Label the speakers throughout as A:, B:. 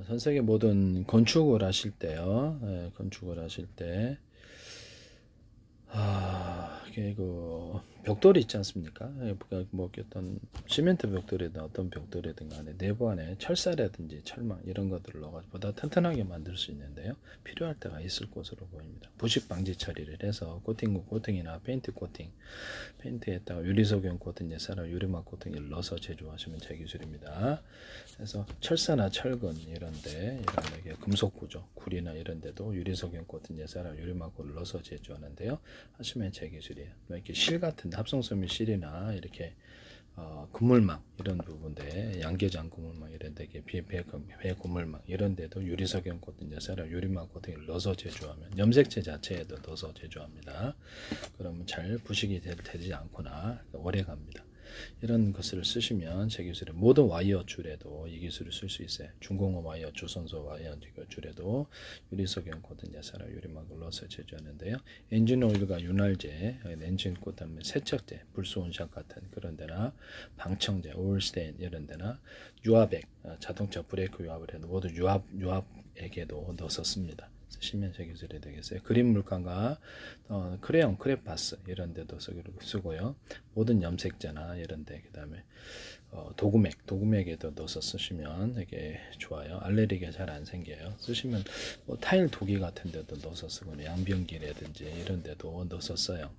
A: 전 세계 모든 건축을 하실 때요. 건축을 하실 때 그 벽돌이 있지 않습니까? 뭐 어떤 시멘트 벽돌이든 어떤 벽돌이든 간에 내부 안에 철사라든지 철망 이런 것들을 넣어가지고 보다 튼튼하게 만들 수 있는데요. 필요할 때가 있을 것으로 보입니다. 부식 방지 처리를 해서 코팅이나 페인트 코팅, 페인트에다가 유리석용 코팅, 예사라 유리막 코팅을 넣어서 제조하시면 제 기술입니다. 그래서 철사나 철근 이런데 이런 금속 구조, 구리나 이런데도 유리석용 코팅, 예사라 유리막을 넣어서 제조하는데요. 하시면 제 기술이에요. 이렇게 실 같은 합성섬유 실이나 이렇게 그물망 이런 부분데 양계장 그물망 이런데 배 그물망 이런데도 유리석용 코팅, 예사라 유리막 코팅을 넣어서 제조하면 염색체 자체에도 넣어서 제조합니다. 그러면 잘 부식이 되지 않거나 오래 갑니다. 이런 것을 쓰시면 제 기술의 모든 와이어 줄에도 이 기술을 쓸 수 있어요. 중공업 와이어, 조선소 와이어 줄에도 유리석용 코팅, 예사라 유리막을 넣어서 제조하는데요. 엔진 오일과 윤활제, 엔진 그다음에 세척제, 불소온샷 같은 그런 데나 방청제, 오일스테인 이런 데나 유압액, 자동차 브레이크 유압을 해도 모두 유압액에도 넣어서 씁니다. 쓰시면 제 기술이 되겠어요. 그린 물감과 크레용, 크레파스 이런 데도 쓰고요. 모든 염색제나 이런 데, 그 다음에 도구맥에도 넣어서 쓰시면 이게 좋아요. 알레르기가 잘 안 생겨요. 쓰시면 뭐 타일 도기 같은 데도 넣어서 쓰거나 양변기라든지 이런 데도 넣어서 써요.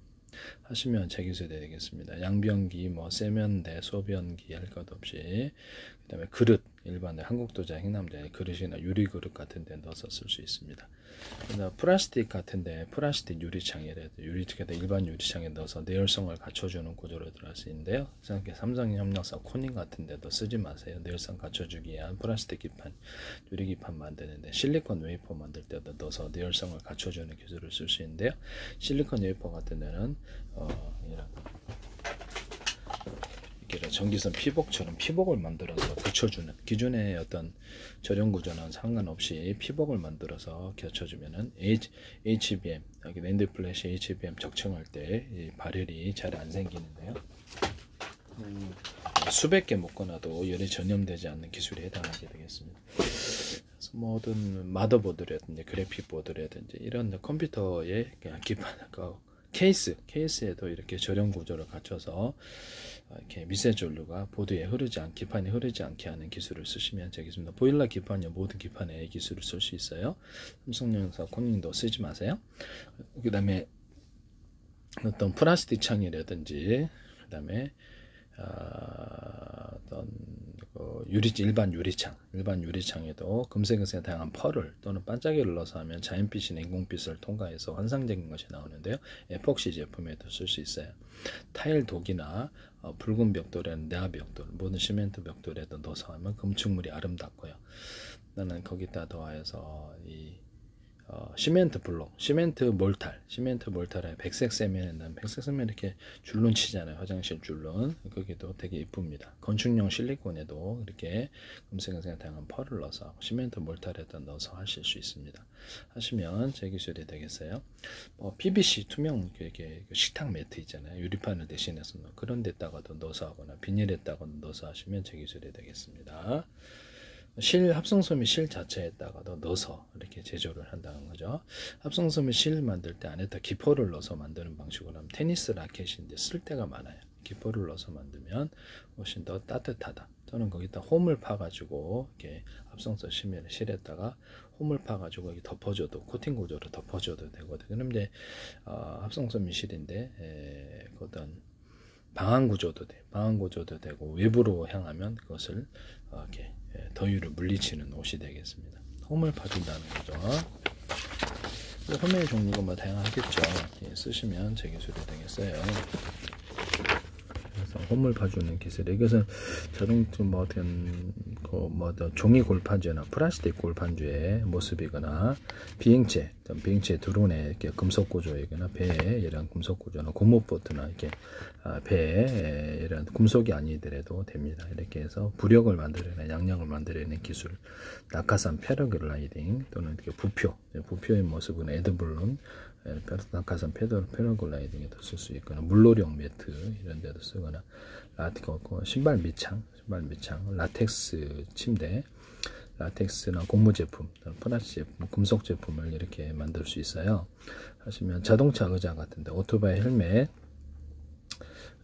A: 하시면 제 기술이 되겠습니다. 양변기, 뭐 세면대, 소변기 할 것 없이, 그 다음에 그릇, 일반의 한국도자 행남자의 그릇이나 유리그릇 같은 데 넣어서 쓸 수 있습니다. 플라스틱 같은데 플라스틱 유리창이라도 일반 유리창에 넣어서 내열성을 갖춰주는 구조로 들어갈 수 있는데요. 삼성협력사 코닝 같은 데도 쓰지 마세요. 내열성 갖춰주기 위한 플라스틱 기판, 유리 기판 만드는데 실리콘 웨이퍼 만들 때도 넣어서 내열성을 갖춰주는 기술을 쓸 수 있는데요. 실리콘 웨이퍼 같은 데는 이런 전기선 피복처럼 피복을 만들어서 붙여주는, 기존의 어떤 절연 구조는 상관없이 피복을 만들어서 겹쳐주면은 HBM, 랜드 플래시 HBM 적층할 때 발열이 잘 안 생기는데요. 수백 개 묶어놔도 열이 전염되지 않는 기술에 해당하게 되겠습니다. 그래서 모든 마더보드라든지 그래픽 보드라든지 이런 컴퓨터의 기판, 케이스에도 이렇게 절연 구조를 갖춰서 이렇게 미세 전류가 보드에 기판에 흐르지 않게 하는 기술을 쓰시면 되겠습니다. 보일러 기판이요, 모든 기판에 이 기술을 쓸 수 있어요. 삼성용사 코닝도 쓰지 마세요. 그 다음에 어떤 플라스틱 창이라든지, 그 다음에 어떤 일반 유리창에도 금색에 다양한 펄을 또는 반짝이를 넣어서 하면 자연빛이 냉공빛을 통과해서 환상적인 것이 나오는데요. 에폭시 제품에도 쓸 수 있어요. 타일 독이나 붉은 벽돌에는 내화 벽돌, 모든 시멘트 벽돌에도 넣어서 하면 건축물이 아름답고요. 나는 거기다 더하여서 이 시멘트 블록, 시멘트 몰탈에 백색 세면에는 백색 세면 이렇게 줄눈 치잖아요. 화장실 줄눈. 거기도 되게 이쁩니다. 건축용 실리콘에도 이렇게 금색에 다양한 펄을 넣어서 시멘트 몰탈에다 넣어서 하실 수 있습니다. 하시면 제 기술이 되겠어요. PVC 투명 식탁 매트 있잖아요. 유리판을 대신해서 그런 데다가도 넣어서 하거나 비닐에다가 넣어서 하시면 제 기술이 되겠습니다. 합성섬유 실 자체에다가도 넣어서 이렇게 제조를 한다는 거죠. 합성섬유 실 만들 때 안에다 기포를 넣어서 만드는 방식으로 하면 테니스 라켓인데 쓸 데가 많아요. 기포를 넣어서 만들면 훨씬 더 따뜻하다. 또는 거기다 홈을 파가지고 이렇게 합성섬유 실에다가 홈을 파가지고 여기 덮어줘도, 코팅 구조로 덮어줘도 되거든요. 그럼 이제 합성섬유 실인데 어떤 방한 구조도 되고 외부로 향하면 그것을 이렇게 더위를 물리치는 옷이 되겠습니다. 홈을 파준다는 거죠. 홈의 종류가 뭐 다양하겠죠. 쓰시면 제 기술이 되겠어요. 그래서 홈을 파주는 기술. 이것은 자동차 종이 골판주나 플라스틱 골판주의 모습이거나 비행체 드론의 이렇게 금속 구조이거나 배에 이런 금속 구조나 고무보트나 이렇게 배에 이런 금속이 아니더라도 됩니다. 이렇게 해서 부력을 만들어내는, 양력을 만들어내는 기술. 낙하산 패러글라이딩 또는 이렇게 부표의 모습은 에드블룬, 낙하산 패러글라이딩에도 쓸 수 있거나 물놀이용 매트 이런 데도 쓰거나 신발 밑창, 라텍스 침대, 라텍스나 고무 제품, 플라스틱 제품, 금속 제품을 이렇게 만들 수 있어요. 하시면 자동차 의자 같은데, 오토바이 헬멧,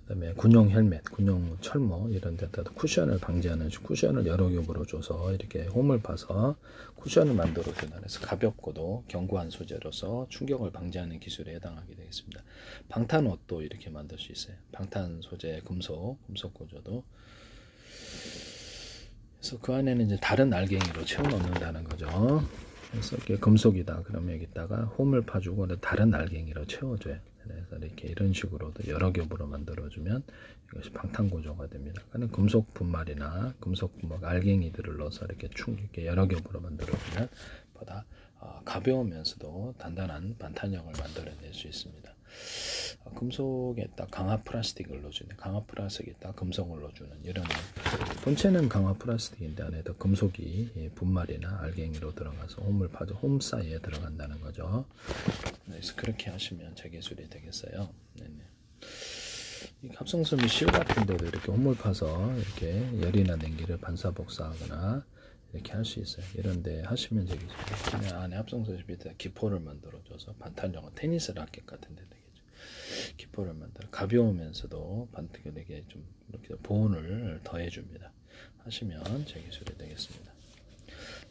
A: 그다음에 군용 헬멧, 군용 철모 이런 데다도 쿠션을 방지하는 쿠션을 여러 겹으로 줘서 이렇게 홈을 파서 쿠션을 만들어 주는 해서 가볍고도 견고한 소재로서 충격을 방지하는 기술에 해당하게 되겠습니다. 방탄 옷도 이렇게 만들 수 있어요. 방탄 소재 금속 구조도. 그래서 그 안에는 이제 다른 알갱이로 채워 넣는다는 거죠. 그래서 이게 금속이다. 그러면 여기다가 홈을 파주고 다른 알갱이로 채워줘요. 그래서 이렇게 이런 식으로도 여러 겹으로 만들어주면 이것이 방탄 구조가 됩니다. 그는 금속 분말이나 금속 분말 알갱이들을 넣어서 이렇게 여러 겹으로 만들어주면 보다 가벼우면서도 단단한 반탄형을 만들어낼 수 있습니다. 금속에 딱 강화 플라스틱을 넣어주는, 강화 플라스틱에 딱 금속을 넣어주는 이런, 본체는 강화 플라스틱인데 안에도 금속이 분말이나 알갱이로 들어가서 홈을 파져 홈 사이에 들어간다는 거죠. 그래서 그렇게 하시면 재기술이 되겠어요. 네네. 이 합성섬유 실 같은 데도 이렇게 홈을 파서 이렇게 열이나 냉기를 반사복사하거나 이렇게 할 수 있어요. 이런데 하시면 재기술. 그냥 안에 합성섬유 밑에다 기포를 만들어줘서 반탄형은 테니스 라켓 같은 데 되겠죠. 기포를 만들어 가벼우면서도 반듯하게 좀 이렇게 보온을 더해줍니다. 하시면 재기술이 되겠습니다.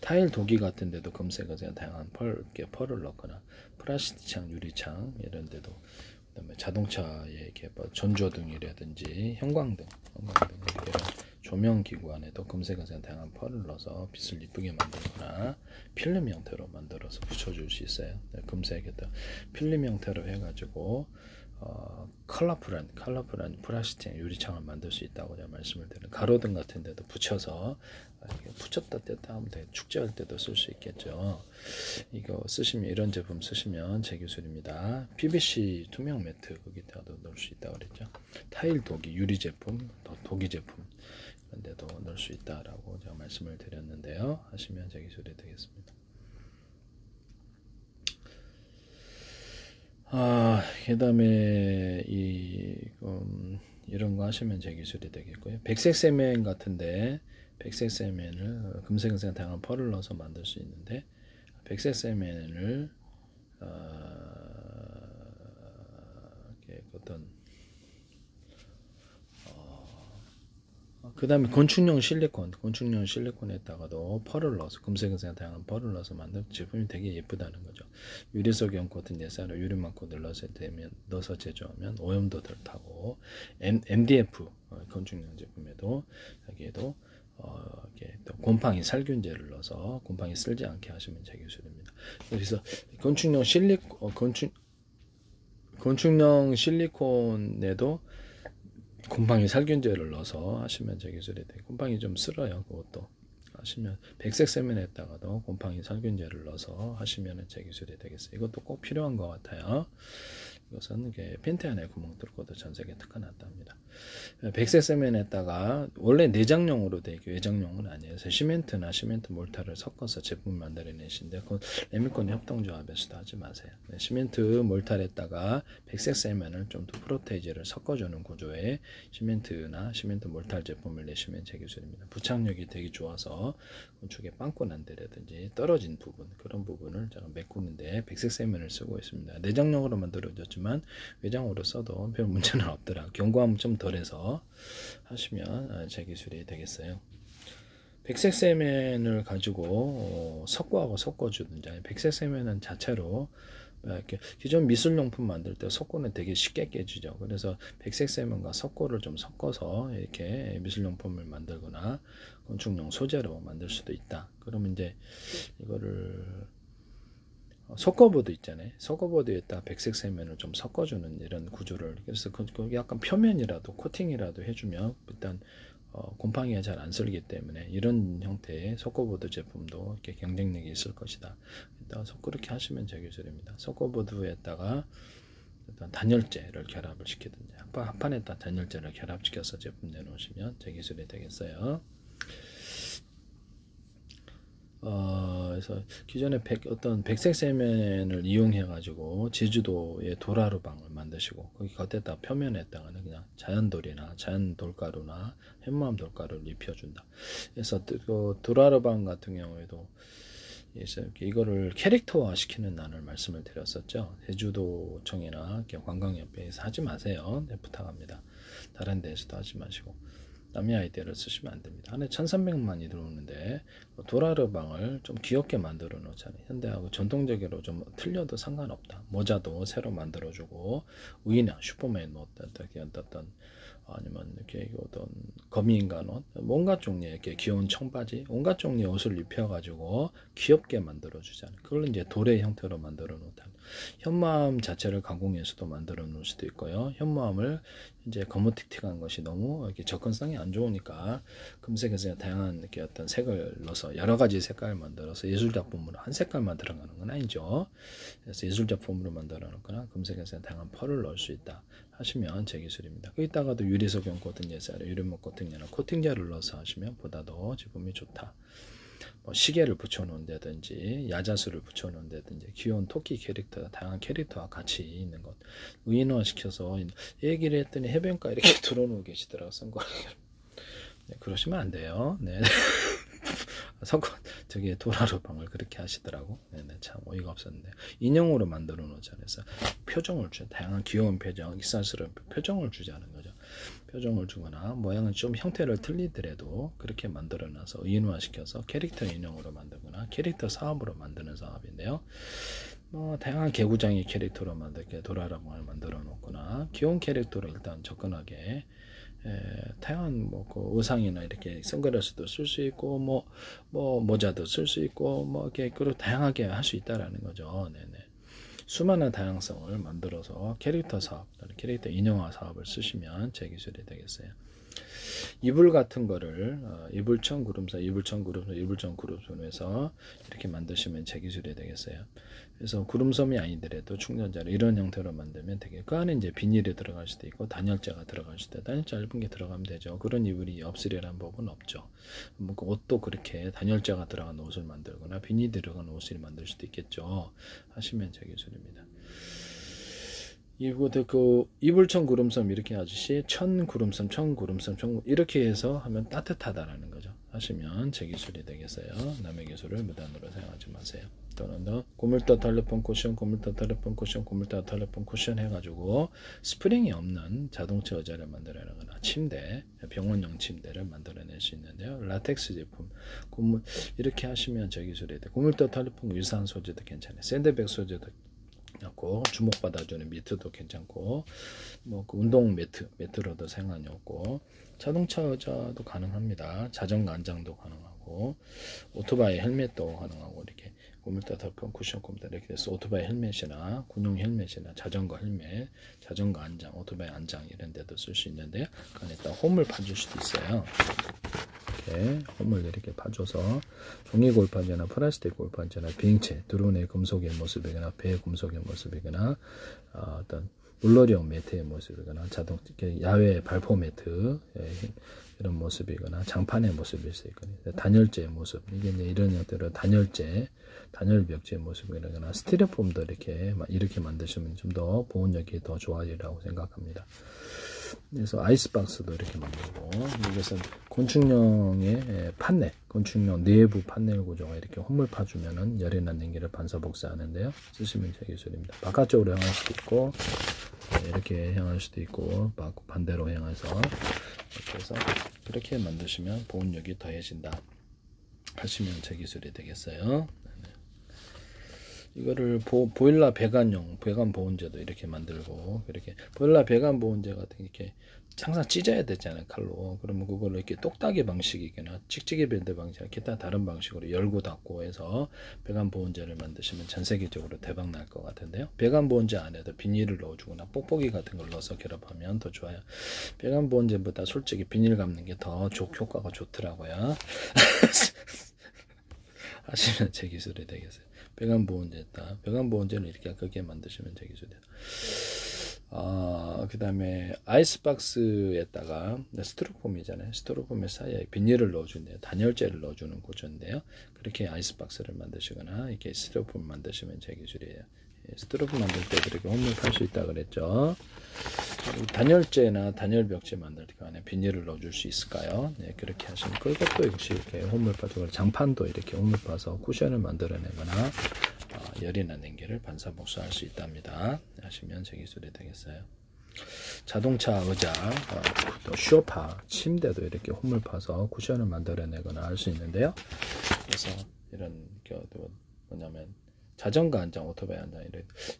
A: 타일 도기 같은 데도 금색에 다양한 펄을 넣거나 플라스틱 창, 유리창 이런 데도, 그다음에 자동차에 이렇게 전조등이라든지 형광등 이런 조명 기구 안에도 금색에 다양한 펄을 넣어서 빛을 이쁘게 만들거나 필름 형태로 만들어서 붙여줄 수 있어요. 금색에다 필름 형태로 해가지고 컬러풀한 플라스틱 유리창을 만들 수 있다고 제가 말씀을 드려요. 가로등 같은 데도 붙여서 붙였다 뗐다 하면 돼. 축제할 때도 쓸 수 있겠죠. 이거 쓰시면, 이런 제품 쓰시면 제 기술입니다. PVC 투명 매트 거기다도 넣을 수 있다고 그랬죠. 타일 도기, 유리 제품, 도기 제품 이런 데도 넣을 수 있다라고 제가 말씀을 드렸는데요. 하시면 제 기술이 되겠습니다. 그 다음에 이런 거 하시면 제 기술이 되겠고요. 백색 세면 같은데, 백색 세면을 금색은 다양한 펄을 넣어서 만들 수 있는데, 백색 세면을 그 다음에 건축용 실리콘에다가도 펄을 넣어서, 금색은 다양한 펄을 넣어서 만든 제품이 되게 예쁘다는 거죠. 유리석염 코튼 예사로 유리막 코드를 넣어서 제조하면 오염도 덜 타고, MDF 건축용 제품에도 여기에도 이렇게 또 곰팡이 살균제를 넣어서 곰팡이 쓸지 않게 하시면 제 기술입니다. 그래서 건축용 실리콘에도 곰팡이 살균제를 넣어서 하시면 제 기술이 돼요. 곰팡이 좀 쓸어요. 그것도 하시면 백색 세면에다가도 곰팡이 살균제를 넣어서 하시면 제 기술이 되겠어요. 이것도 꼭 필요한 것 같아요. 이것은 팬티 안에 구멍 뚫고도 전 세계 특허났답니다. 백색 세면에다가 원래 내장용으로 되어 있고 외장용은 아니에요. 시멘트나 시멘트 몰타를 섞어서 제품을 만들어내신데, 그건 레미콘 협동조합에서도 하지 마세요. 시멘트 몰타에다가 백색 세면을 좀 더 프로테이지를 섞어주는 구조의 시멘트나 시멘트 몰타 제품을 내시면 제 기술입니다. 부착력이 되게 좋아서 건축의 빵꾸난 데라든지 떨어진 부분, 그런 부분을 제가 메꾸는데 백색 세면을 쓰고 있습니다. 내장용으로 만들어졌지만 외장으로 써도 별 문제는 없더라. 견고함은 좀 덜해서 하시면 제 기술이 되겠어요. 백색 세면을 가지고 석고하고 섞어주든지, 백색 세면은 자체로 이렇게 기존 미술용품 만들 때 석고는 되게 쉽게 깨지죠. 그래서 백색 세면과 석고를 좀 섞어서 이렇게 미술용품을 만들거나 건축용 소재로 만들 수도 있다. 그러면 이제 이거를 석고보드 있잖아요. 석고보드에다 백색 세면을 좀 섞어주는 이런 구조를, 그래서 거기 약간 표면이라도 코팅이라도 해주면 일단 곰팡이가 잘 안 쓸기 때문에 이런 형태의 석고보드 제품도 이렇게 경쟁력이 있을 것이다. 일단 그렇게 하시면 제 기술입니다. 석고보드에다가 일단 단열재를 결합을 시키든지, 합판에다 단열재를 결합시켜서 제품 내놓으시면 제 기술이 되겠어요. 그래서 기존에 어떤 백색 세면을 이용해 가지고 제주도의 도라르방을 만드시고 거기 겉에다 표면에다가는 그냥 자연돌이나 자연 돌가루나 현무암 돌가루를 입혀준다. 그래서 그 도라르방 같은 경우에도 이거를 캐릭터화 시키는 난을 말씀을 드렸었죠. 제주도청이나 관광협회에서 하지 마세요. 네, 부탁합니다. 다른 데에서도 하지 마시고 남의 아이디어를 쓰시면 안 됩니다. 안에 1300만이 들어오는데 도라르방을 좀 귀엽게 만들어 놓잖아요. 현대하고 전통적으로 좀 틀려도 상관없다. 모자도 새로 만들어주고 우인형 슈퍼맨 뭐 어떤 아니면 이렇게 어떤 거미인간 옷, 온갖 종류의 이렇게 귀여운 청바지, 온갖 종류의 옷을 입혀가지고 귀엽게 만들어 주잖아요. 그걸 이제 돌의 형태로 만들어 놓다. 현무암 자체를 가공해서도 만들어 놓을 수도 있고요. 현무암을 이제 거무틱틱한 것이 너무 이렇게 접근성이 안 좋으니까 금색에서 다양한 이렇게 어떤 색을 넣어서 여러 가지 색깔을 만들어서 예술 작품으로 한 색깔만 들어가는 건 아니죠. 그래서 예술 작품으로 만들어 놓거나 금색에서 다양한 펄을 넣을 수 있다 하시면 제 기술입니다. 거기다가도 유리석용 코팅제자를 유리목 코팅제나 코팅제를 넣어서 하시면 보다 더 제품이 좋다. 뭐 시계를 붙여놓는다든지 야자수를 붙여놓는다든지 귀여운 토끼 캐릭터, 다양한 캐릭터와 같이 있는 것 의인화 시켜서 얘기를 했더니 해변가 이렇게 들어놓고 계시더라고요. 선거 네, 그러시면 안 돼요. 네. 저기 도라르방을 그렇게 하시더라고. 네네, 참 어이가 없었는데 인형으로 만들어 놓잖아요. 그래서 표정을 주, 다양한 귀여운 표정, 익살스러운 표정을 주자는 거죠. 표정을 주거나 모양은 좀 형태를 틀리더라도 그렇게 만들어 놔서 의인화시켜서 캐릭터 인형으로 만들거나 캐릭터 사업으로 만드는 사업인데요. 뭐 다양한 개구장이 캐릭터로 만들게 도라르방을 만들어 놓거나 귀여운 캐릭터로 일단 접근하게 다양한 그 의상이나 이렇게 선글라스도 쓸 수 있고 뭐 모자도 쓸 수 있고 뭐 이렇게 그리고 다양하게 할 수 있다라는 거죠. 네네. 수많은 다양성을 만들어서 캐릭터 사업, 캐릭터 인형화 사업을 쓰시면 제 기술이 되겠어요. 이불 같은 거를 이불청 구름선, 이불청 구름선, 이불청 구름선에서 이렇게 만드시면 제 기술이 되겠어요. 그래서 구름섬이 아니더라도 충전자를 이런 형태로 만들면 되게 그 안에 이제 비닐이 들어갈 수도 있고 단열재가 들어갈 수도 있고 단열재 얇은 게 들어가면 되죠. 그런 이불이 없으리라는 법은 없죠. 뭐 그 옷도 그렇게 단열재가 들어간 옷을 만들거나 비닐이 들어간 옷을 만들 수도 있겠죠. 하시면 제 기술입니다. 이것도 그 이불청 구름섬 이렇게 하듯이 천 구름섬 이렇게 해서 하면 따뜻하다라는 거죠. 하시면 제 기술이 되겠어요. 남의 기술을 무단으로 사용하지 마세요. 또는 고물터 텔레폰 쿠션, 고물터 텔레폰 쿠션, 고물터 텔레폰 쿠션 해가지고 스프링이 없는 자동차 의자를 만들어내거나 침대, 병원용 침대를 만들어낼 수 있는데요. 라텍스 제품, 이렇게 하시면 제 기술이 돼. 고물터 텔레폰 유사한 소재도 괜찮아요. 샌드백 소재도 고 주목받아주는 미트도 괜찮고 뭐 그 운동 매트로도 상관이 없고 자동차 의자도 가능합니다. 자전거 안장도 가능하고 오토바이 헬멧도 가능하고 이렇게 고물터 덮은 쿠션 컴퓨터 이렇게 해서 오토바이 헬멧이나 군용 헬멧이나 자전거 헬멧, 자전거 안장, 오토바이 안장 이런 데도 쓸 수 있는데요. 그 안에다 홈을 파줄 수도 있어요. 이렇게 홈을 이렇게 파줘서 종이 골판지나 플라스틱 골판지나 비행체, 드론의 금속의 모습이거나 배의 금속의 모습이거나 어떤 물놀이용 매트의 모습이거나 자동 야외 발포 매트 이런 모습이거나 장판의 모습일 수 있거든요. 단열재의 모습 이게 이제 이런 형태로 단열재, 단열벽지의 모습이거나 스티로폼도 이렇게 만드시면 좀 더 보온력이 더 좋아지라고 생각합니다. 그래서 아이스박스도 이렇게 만들고 이것은 곤충용의 판넬, 곤충용 내부 판넬 구조가 이렇게 홈을 파주면은 열이나 냉기를 반사 복사하는데요. 쓰시면 제 기술입니다. 바깥쪽으로 향할 수도 있고 이렇게 향할 수도 있고 반대로 향해서 이렇게 해서 그렇게 만드시면 보온력이 더해진다 하시면 제 기술이 되겠어요. 이거를 보일러 배관용 배관 보온제도 이렇게 만들고 이렇게 보일러 배관 보온제 같은 이렇게 항상 찢어야 되잖아요 칼로. 그러면 그걸로 이렇게 똑딱이 방식이거나 찍찍이 밴드 방식 기타 다른 방식으로 열고 닫고 해서 배관 보온제를 만드시면 전 세계적으로 대박 날 것 같은데요. 배관 보온제 안에도 비닐을 넣어주거나 뽁뽁이 같은 걸 넣어서 결합하면 더 좋아요. 배관 보온제보다 솔직히 비닐 감는 게 더 효과가 좋더라고요. 하시면 제 기술이 되겠어요. 배관 보온제다. 배관 보온제는 이렇게 크게 만드시면 제 기술이에요. 그 다음에 아이스박스에다가 스티로폼이잖아요. 스티로폼 사이에 비닐을 넣어준대요. 단열재를 넣어주는 구조인데요. 그렇게 아이스박스를 만드시거나 이렇게 스티로폼 만드시면 제 기술이에요. 스티로폼 만들 때 그렇게 홈을 팔 수 있다 그랬죠. 단열재나 단열벽재 만들 때 안에 비닐을 넣어줄 수 있을까요? 네, 그렇게 하시면 그것도 역시 이렇게 홈을 파고 장판도 이렇게 홈을 파서 쿠션을 만들어내거나 열이나 냉기를 반사복수할 수 있답니다. 하시면 제 기술이 되겠어요. 자동차 의자, 또 쇼파, 침대도 이렇게 홈을 파서 쿠션을 만들어내거나 할 수 있는데요. 그래서 이런 경우도 뭐냐면 자전거 안장, 오토바이 안장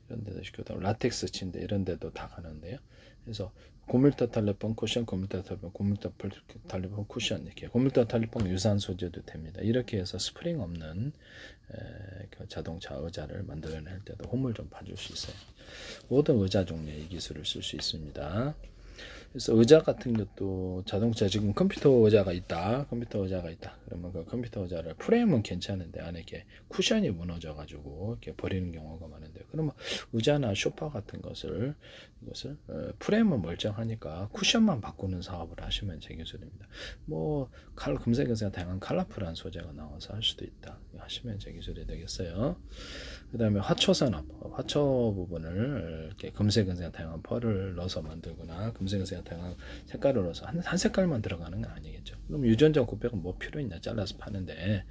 A: 이런 데도 시켜도 라텍스 침대 이런 데도 다 가는데요. 그래서 고밀도 탈레폰 쿠션, 고밀도 탈레폰, 고밀도 탈레폰 쿠션 이렇게 고밀도 탈레폰 유사한 소재도 됩니다. 이렇게 해서 스프링 없는 그 자동차 의자를 만들어낼 때도 홈을 좀 봐줄 수 있어요. 모든 의자 종류의 이 기술을 쓸 수 있습니다. 그래서 의자 같은 것도 자동차 지금 컴퓨터 의자가 있다. 그러면 그 컴퓨터 의자를 프레임은 괜찮은데 안에 이렇게 쿠션이 무너져 가지고 이렇게 버리는 경우가 많은데 그러면 의자나 소파 같은 이것을 프레임은 멀쩡하니까 쿠션만 바꾸는 사업을 하시면 제 기술입니다. 뭐 금색에서 다양한 컬러풀한 소재가 나와서 할 수도 있다. 하시면 제 기술이 되겠어요. 그 다음에 화초 산업, 화초 부분을 이렇게 금색은색 다양한 펄을 넣어서 만들거나 금색은색 다양한 색깔을 넣어서 한 색깔만 들어가는 건 아니겠죠. 그럼 유전자 곱백은 뭐 필요 있냐 잘라서 파는데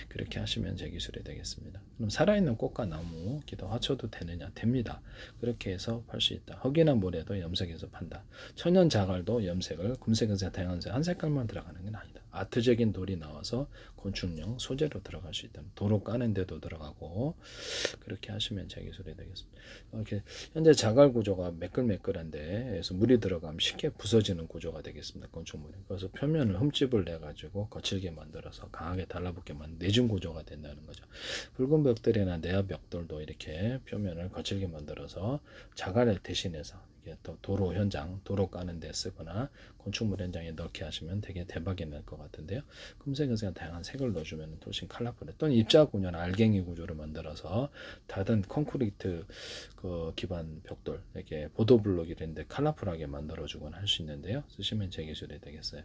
A: 그렇게 하시면 제 기술이 되겠습니다. 그럼 살아있는 꽃과 나무, 기타 화초도 되느냐? 됩니다. 그렇게 해서 팔 수 있다. 흙이나 모래도 염색해서 판다. 천연 자갈도 염색을 금색은색 다양한 색 한 색깔만 들어가는 건 아니다. 아트적인 돌이 나와서 건축용 소재로 들어갈 수 있다. 도로 까는 데도 들어가고 그렇게 하시면 제 기술이 되겠습니다. 이렇게 현재 자갈 구조가 매끌매끌한데 그래서 물이 들어가면 쉽게 부서지는 구조가 되겠습니다. 건축물이. 그래서 표면을 흠집을 내 가지고 거칠게 만들어서 강하게 달라붙게 만든 내준 구조가 된다는 거죠. 붉은 벽돌이나 내화 벽돌도 이렇게 표면을 거칠게 만들어서 자갈을 대신해서 또 도로 현장, 도로 까는 데 쓰거나 건축물 현장에 넣게 하시면 되게 대박이 날 것 같은데요. 금색은 다양한 색을 넣어주면 훨씬 컬러풀해. 또는 입자 구조나 알갱이 구조를 만들어서 다른 콘크리트 그 기반 벽돌, 이렇게 보도블록 이런데 컬러풀하게 만들어주거나 할 수 있는데요. 쓰시면 제 기술이 되겠어요.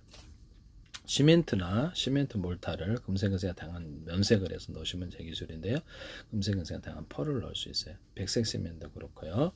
A: 시멘트나 시멘트 몰타를 금색은색 다양한 면색을 해서 넣으시면 제 기술인데요. 금색은색 다양한 펄을 넣을 수 있어요. 백색 시멘트도 그렇고요.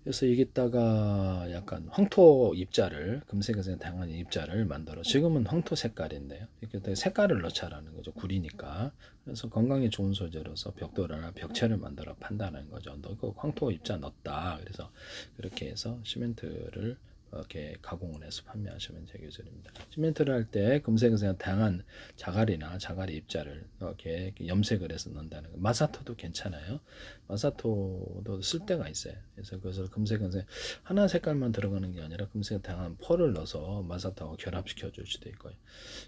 A: 그래서 여기다가 약간 황토 입자를 금색에서 다양한 입자를 만들어 지금은 황토 색깔인데요. 이렇게 색깔을 넣자라는 거죠. 구리니까. 그래서 건강에 좋은 소재로서 벽돌이나 벽체를 만들어 판다는 거죠. 너 그 황토 입자 넣었다. 그래서 그렇게 해서 시멘트를 이렇게 가공을 해서 판매하시면 제 기술입니다. 시멘트를 할 때 금색에서 다양한 자갈이나 자갈의 입자를 이렇게 염색을 해서 넣는다는 거. 마사토도 괜찮아요. 마사토도 쓸 때가 있어요. 그래서 그것을 금색은 하나 색깔만 들어가는 게 아니라 금색 다양한 펄을 넣어서 마사토하고 결합시켜 줄 수도 있고요.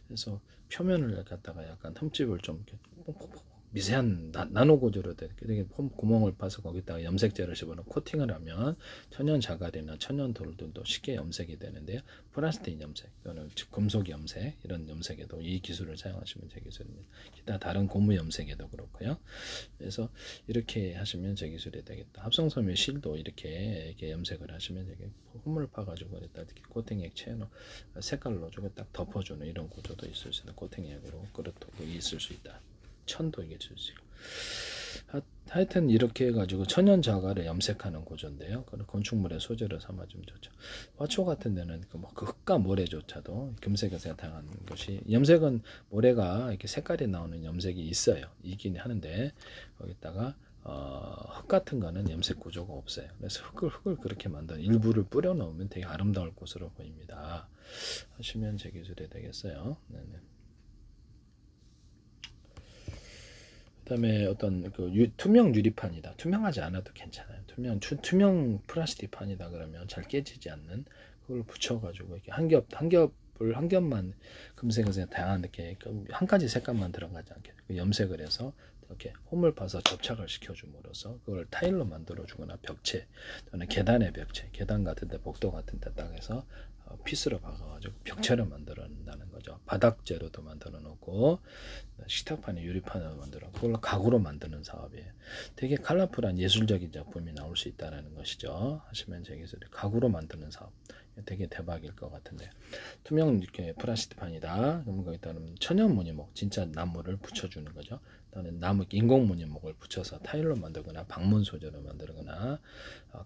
A: 그래서 표면을 갖다가 약간 흠집을 좀 이렇게 미세한 나노 구조로 되게 구멍을 파서 거기다가 염색제를 집어넣어 코팅을 하면 천연 자갈이나 천연 돌들도 쉽게 염색이 되는데요. 플라스틱 염색 또는 금속 염색 이런 염색에도 이 기술을 사용하시면 제 기술입니다. 기타 다른 고무 염색에도 그렇고요. 그래서 이렇게 하시면 제 기술이 되겠다. 합성섬유 실도 이렇게 염색을 하시면 되게 홈을 파가지고 이렇게 코팅 액체에 색깔을 넣어주고 딱 덮어주는 이런 구조도 있을 수 있다. 코팅 액으로 그렇고 있을 수 있다. 천도 이게 주시고 하여튼 이렇게 해가지고 천연 자갈을 염색하는 구조인데요. 그런 건축물의 소재로 삼아주면 좋죠. 화초 같은 데는 그 흙과 모래조차도 금색에서 다양한 것이 염색은 모래가 이렇게 색깔이 나오는 염색이 있어요. 있긴 하는데 거기다가 흙 같은 거는 염색 구조가 없어요. 그래서 흙을 그렇게 만든 일부를 뿌려 넣으면 되게 아름다울 것으로 보입니다. 하시면 제 기술이 되겠어요. 네네. 그다음에 어떤 투명 유리판이다. 투명하지 않아도 괜찮아요. 투명 플라스틱 판이다 그러면 잘 깨지지 않는 그걸 붙여가지고 이렇게 한 겹만 금색에서 다양한 이렇게 한 가지 색깔만 들어가지 않게 염색을 해서 이렇게 홈을 파서 접착을 시켜줌으로써 그걸 타일로 만들어주거나 벽체 또는 계단의 벽체, 계단 같은데 복도 같은데 딱 해서 피스로 박아가지고 벽체를 만들어낸다는 거죠. 바닥재로도 만들어 놓고 식탁판에 유리판으로 만들어 그걸 가구로 만드는 사업이에요. 되게 컬러풀한 예술적인 작품이 나올 수 있다는 것이죠. 하시면 제 기술이 가구로 만드는 사업 되게 대박일 것 같은데 투명 이렇게 플라스틱판이다. 그러면 거기다는 천연 무늬목 진짜 나무를 붙여주는 거죠. 또는 나무 인공 무늬목을 붙여서 타일로 만들거나 방문 소재로 만들거나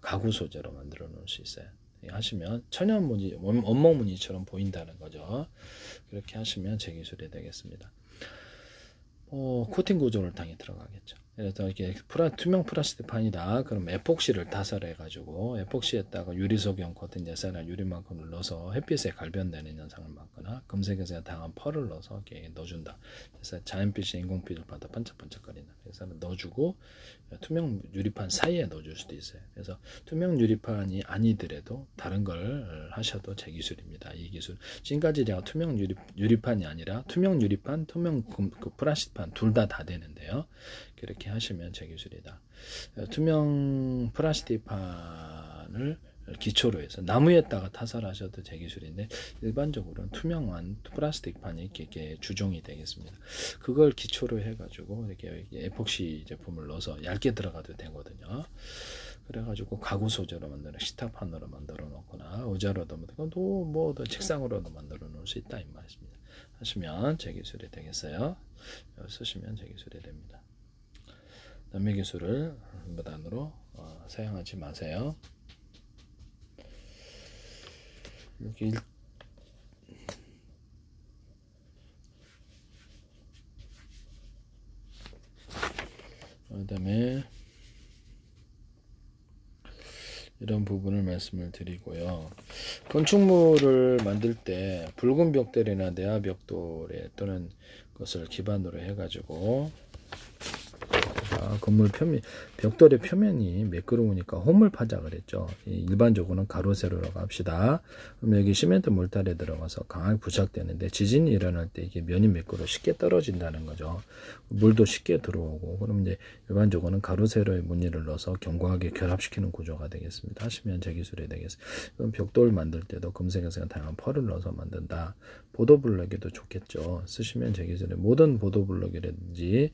A: 가구 소재로 만들어 놓을 수 있어요. 하시면 천연 무늬, 원목 무늬처럼 보인다는 거죠. 그렇게 하시면 제 기술이 되겠습니다. 코팅 구조를 당연히 들어가겠죠. 그래서 이렇게 투명 플라스틱판이다. 그럼 에폭시를 타설해 가지고 에폭시에다가 유리속형 코팅 예사나 유리만큼을 넣어서 햇빛에 갈변되는 현상을 막거나 금색에서 다양한 펄을 넣어서 이렇게 넣어준다. 그래서 자연빛이 인공빛을 받아 반짝반짝거리는. 그래서 넣어주고 투명 유리판 사이에 넣어줄 수도 있어요. 그래서 투명 유리판이 아니더라도 다른 걸 하셔도 제 기술입니다. 이 기술. 지금까지 제가 투명 유리판이 아니라 투명 유리판, 투명 그 플라스틱판 둘 다 되는데요. 그렇게 하시면 제 기술이다. 투명 플라스틱판을 기초로 해서 나무에다가 타설하셔도 제 기술인데 일반적으로는 투명한 플라스틱판이 이렇게 주종이 되겠습니다. 그걸 기초로 해가지고 이렇게 에폭시 제품을 넣어서 얇게 들어가도 되거든요. 그래가지고 가구 소재로 만드는 식탁판으로 만들어 놓거나 의자로도 뭐 책상으로도 만들어 놓을 수 있다 이 말입니다. 하시면 제 기술이 되겠어요. 쓰시면 제 기술이 됩니다. 남의 기술을 무단으로 사용하지 마세요. 이렇게 그다음에 이런 부분을 말씀을 드리고요. 건축물을 만들 때 붉은 벽돌이나 내화 벽돌에 또는 것을 기반으로 해가지고 건물 표면, 벽돌의 표면이 매끄러우니까 홈을 파자 그랬죠. 일반적으로는 가로 세로라고 합시다. 그럼 여기 시멘트 몰탈에 들어가서 강하게 부착되는데 지진이 일어날 때 이게 면이 매끄러워 쉽게 떨어진다는 거죠. 물도 쉽게 들어오고 그럼 이제 일반적으로는 가로 세로의 무늬를 넣어서 견고하게 결합시키는 구조가 되겠습니다. 하시면 제 기술이 되겠습니다. 그럼 벽돌 만들 때도 금색에서 다양한 펄을 넣어서 만든다. 보도블럭에도 좋겠죠. 쓰시면 제 기술에 모든 보도블럭이라든지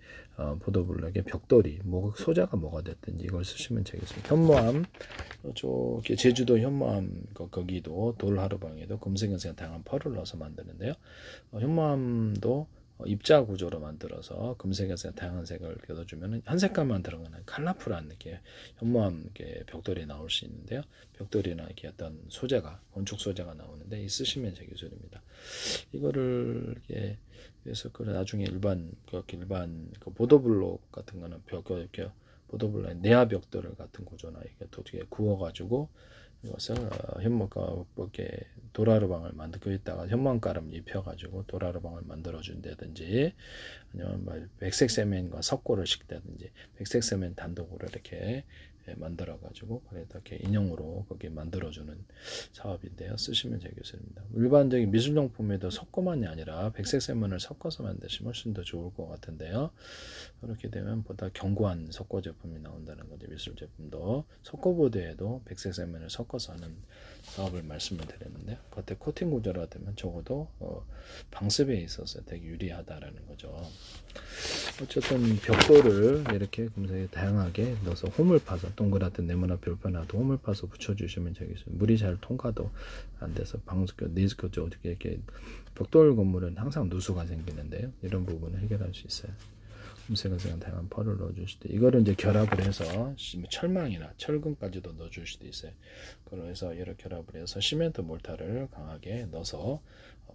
A: 보도블럭의 벽돌이 뭐 소재가 뭐가 됐든지 이걸 쓰시면 되겠습니다. 현모암 저기 제주도 현모암 거기도 돌하루방에도 금색연색 다양한 펄을 넣어서 만드는데요. 현모암도 입자 구조로 만들어서 금색에서 다양한 색을 껴주면 한 색깔만 들어가는 컬러풀한 느낌 현모암 벽돌이 나올 수 있는데요. 벽돌이나 이렇게 어떤 소재가 건축 소재가 나오는데 쓰시면 제 기술입니다. 이거를 이렇게 그래서 그 나중에 일반 그 보도블록 같은 거는 이렇게 보도블록 내화 벽돌 같은 구조나 이게 어떻게 구워가지고 이것을 현모가 이렇게 도라르방을 만들고 있다가 현모가름 입혀가지고 도라르방을 만들어 준다든지 아니면 백색 세면과 석고를 싣다든지 백색 세면 단독으로 이렇게 만들어 가지고 이렇게 인형으로 거기 만들어주는 사업인데요. 쓰시면 되겠습니다. 일반적인 미술용품에도 석고만이 아니라 백색 세면을 섞어서 만드시면 훨씬 더 좋을 것 같은데요. 그렇게 되면 보다 견고한 석고 제품이 나온다는 거죠. 미술 제품도 석고보드에도 백색 세면을 섞어서 하는 사업을 말씀을 드렸는데 겉에 코팅 구조라 되면 적어도 방습에 있어서 되게 유리하다라는 거죠. 어쨌든 벽돌을 이렇게 금색에 다양하게 넣어서 홈을 파서 동그랗든 네모나 별판화도 홈을 파서 붙여주시면 되겠습니다. 물이 잘 통과도 안 돼서 네즈코죠 어떻게 이렇게 벽돌 건물은 항상 누수가 생기는데요. 이런 부분을 해결할 수 있어요. 금색은 다양한 펄을 넣어줄 수도 이거를 이제 결합을 해서 철망이나 철근까지도 넣어줄 수도 있어요. 그래서 이렇게 결합을 해서 시멘트 몰타를 강하게 넣어서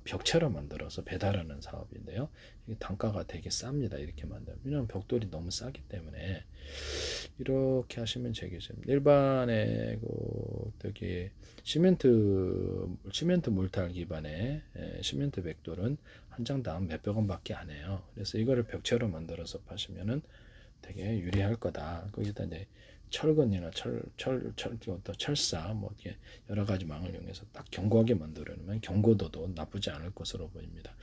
A: 벽체로 만들어서 배달하는 사업인데요. 이게 단가가 되게 쌉니다. 이렇게 만들면 왜냐하면 벽돌이 너무 싸기 때문에 이렇게 하시면 되겠습니다. 일반의 저기 시멘트 몰탈 기반의 시멘트 벽돌은 한 장당 몇백 원밖에 안 해요. 그래서 이거를 벽체로 만들어서 파시면은 되게 유리할 거다. 거기다 이제 철근이나 또 철사 뭐 이렇게 여러 가지 망을 이용해서 딱 견고하게 만들어 놓으면 견고도도 나쁘지 않을 것으로 보입니다.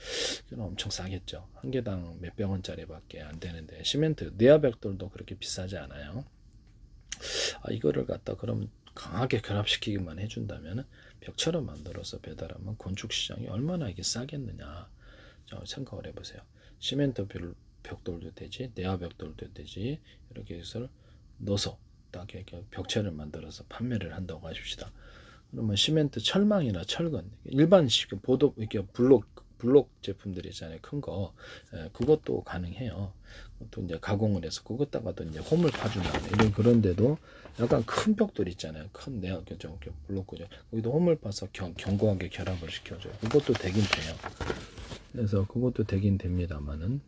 A: 이건 엄청 싸겠죠. 한 개당 몇백 원짜리밖에 안 되는데 시멘트 내야 벽돌도 그렇게 비싸지 않아요. 이거를 갖다 그럼 강하게 결합시키기만 해준다면 벽처럼 만들어서 배달하면 건축 시장이 얼마나 이게 싸겠느냐 생각을 해보세요. 시멘트 벽돌도 되지, 내야 벽돌도 되지, 이렇게 해서 넣어서 딱 이렇게 벽체를 만들어서 판매를 한다고 하십시다. 그러면 시멘트 철망이나 철근, 일반식 보도 이렇게 블록 제품들 있잖아요. 큰 거, 그것도 가능해요. 또 이제 가공을 해서 그것다가도 이제 홈을 파준다는 이런 그런데도 약간 큰 벽돌 있잖아요. 큰 내야 블록 구조, 거기도 홈을 파서 견고하게 결합을 시켜줘요. 그것도 되긴 돼요. 그래서 그것도 되긴 됩니다만은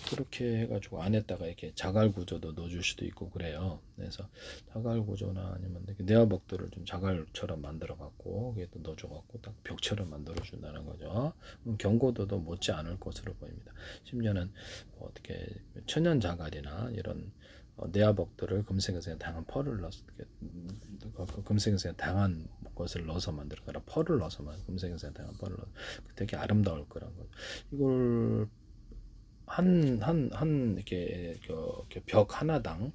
A: 그렇게 해가지고 안에다가 이렇게 자갈 구조도 넣어줄 수도 있고 그래요. 그래서 자갈 구조나 아니면 내야 벽돌을 좀 자갈처럼 만들어 갖고 거기에 또 넣어줘 갖고 딱 벽처럼 만들어 준다는 거죠. 견고도도 못지 않을 것으로 보입니다. 심지어는 어떻게 천연 자갈이나 이런 내야 벽돌을 금색에서 다양한 펄을 넣어서 금색에서 다양한 것을 넣어서 만들거나 펄을 넣어서 금색에서 다양한 펄을 넣어서 되게 아름다울 거란 거죠. 이걸 이렇게 벽 하나당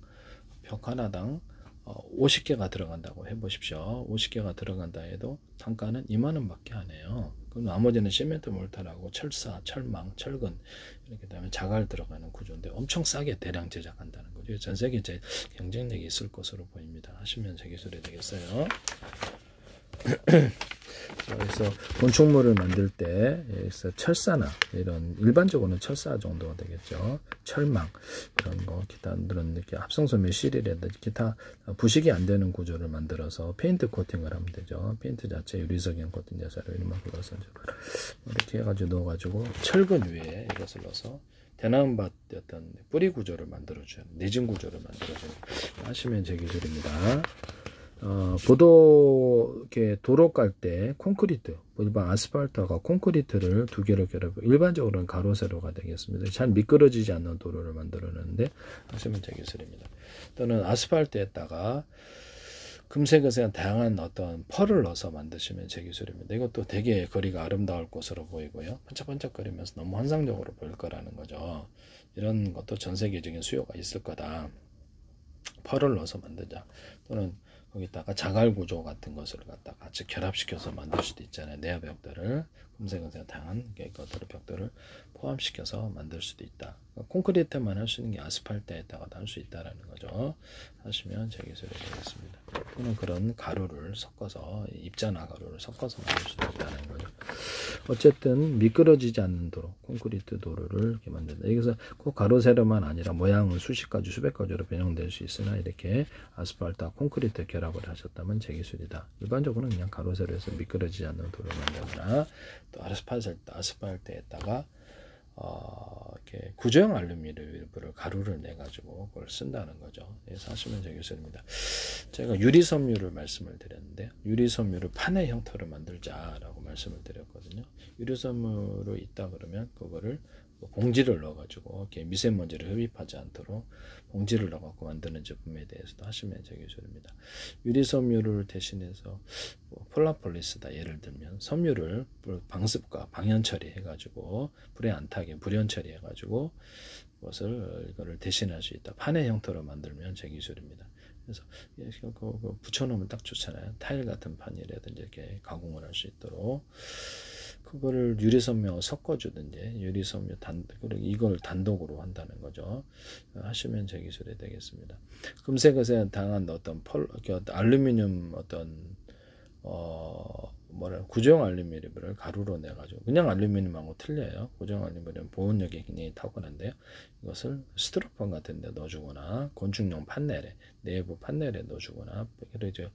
A: 50개가 들어간다고 해보십시오. 50개가 들어간다 해도 단가는 2만 원밖에 안 해요. 그럼 나머지는 시멘트 몰타라고 철사, 철망, 철근 이렇게 다음에 자갈 들어가는 구조인데 엄청 싸게 대량 제작한다는 거죠. 전 세계 제 경쟁력이 있을 것으로 보입니다. 하시면 제 기술이 되겠어요. 그래서 건축물을 만들 때 여기서 철사나 이런 일반적으로는 철사 정도가 되겠죠. 철망 그런 거 기타 그런 이렇게 합성소 매실이라든지 기타 부식이 안 되는 구조를 만들어서 페인트 코팅을 하면 되죠. 페인트 자체 유리석이나 코팅 자체로 이만큼 넣어서 이렇게 해가지고 넣어가지고 철근 위에 이것을 넣어서 대나무밭 어떤 뿌리 구조를 만들어줘요. 내진 구조를 만들어줘요. 하시면 제 기술입니다. 이렇게 도로 깔 때 콘크리트, 일반 아스팔트와 콘크리트를 두 개로 결합해 일반적으로는 가로 세로가 되겠습니다. 잘 미끄러지지 않는 도로를 만들어내는데 하시면 제 기술입니다. 또는 아스팔트에다가 금색에서 다양한 어떤 펄을 넣어서 만드시면 제 기술입니다. 이것도 되게 거리가 아름다울 것으로 보이고요. 반짝반짝거리면서 너무 환상적으로 보일 거라는 거죠. 이런 것도 전 세계적인 수요가 있을 거다. 펄을 넣어서 만들자. 또는 거기다가 자갈 구조 같은 것을 갖다 같이 결합시켜서 만들 수도 있잖아요. 내야 벽돌을 금색은색 다양한 것들을 벽돌을 포함시켜서 만들 수도 있다. 콘크리트만 할 수 있는 게 아스팔트에다가도 할 수 있다라는 거죠. 하시면 제 기술이 되겠습니다. 또는 그런 가루를 섞어서 입자나 가루를 섞어서 만들 수도 있다는 거죠. 어쨌든 미끄러지지 않는 도로, 콘크리트 도로를 이렇게 만든다. 여기서 꼭 가로 세로만 아니라 모양은 수십 가지, 수백 가지로 변형될 수 있으나 이렇게 아스팔트와 콘크리트 결합을 하셨다면 제 기술이다. 일반적으로는 그냥 가로 세로에서 미끄러지지 않는 도로를 만들거나 또 아스팔트에다가 이렇게 구조형 알루미늄을 가루를 내 가지고 그걸 쓴다는 거죠. 그래서 하시면 제 기술입니다. 제가 유리섬유를 말씀을 드렸는데 유리섬유를 판의 형태로 만들자라고 말씀을 드렸거든요. 유리섬유로 있다 그러면 그거를 봉지를 넣어가지고 이렇게 미세먼지를 흡입하지 않도록 봉지를 넣어갖고 만드는 제품에 대해서도 하시면 제 기술입니다. 유리섬유를 대신해서 폴라폴리스다 예를 들면 섬유를 방습과 방연 처리해가지고 불에 안 타게 불연 처리해가지고 이거를 대신할 수 있다. 판의 형태로 만들면 제 기술입니다. 그래서 붙여놓으면 딱 좋잖아요. 타일 같은 판이라든지 이렇게 가공을 할 수 있도록. 그거를 유리섬유하고 섞어주든지 유리섬유 이걸 단독으로 한다는 거죠. 하시면 제 기술이 되겠습니다. 금색에서 다양한 어떤 알루미늄 어떤 구조형 알루미늄을 가루로 내 가지고 그냥 알루미늄하고 틀려요. 구조형 알루미늄 보온력이 굉장히 탁월한데요. 이것을 스티로폼 같은 데 넣어주거나 건축용 판넬에 내부 판넬에 넣어주거나 그리고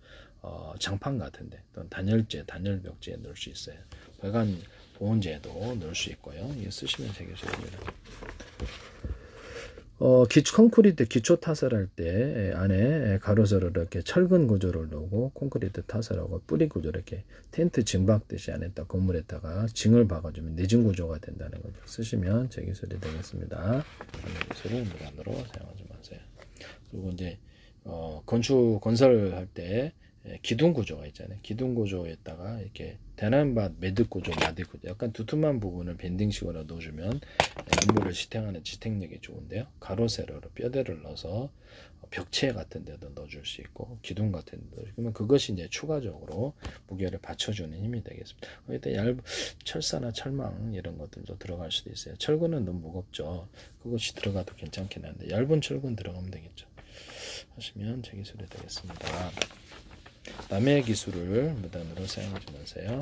A: 장판 같은 데 또는 단열벽지에 넣을 수 있어요. 배관 보온재도 넣을 수 있고요. 이거 쓰시면 되겠습니다. 콘크리트 기초 타설할 때 안에 가로세로 이렇게 철근 구조를 넣고 콘크리트 타설하고 뿌리 구조 이렇게 텐트 징 박듯이 안에다 건물에다가 징을 박아주면 내진 구조가 된다는 거죠. 쓰시면 제 기술이 되겠습니다. 기술을 무관으로 사용하지 마세요. 그리고 이제 건축 건설할 때 기둥 구조가 있잖아요. 기둥 구조에다가 이렇게 대나무밭 매듭 구조, 마디 구조, 약간 두툼한 부분을 밴딩식으로 넣어주면 인물을 지탱하는 지탱력이 좋은데요. 가로 세로로 뼈대를 넣어서 벽체 같은 데도 넣어줄 수 있고 기둥 같은 데도, 그러면 그것이 이제 추가적으로 무게를 받쳐주는 힘이 되겠습니다. 거기다 철사나 철망 이런 것들도 들어갈 수도 있어요. 철근은 너무 무겁죠. 그것이 들어가도 괜찮긴 한데 얇은 철근 들어가면 되겠죠. 하시면 제 기술이 되겠습니다. 남의 기술을 무단으로 사용하지 마세요.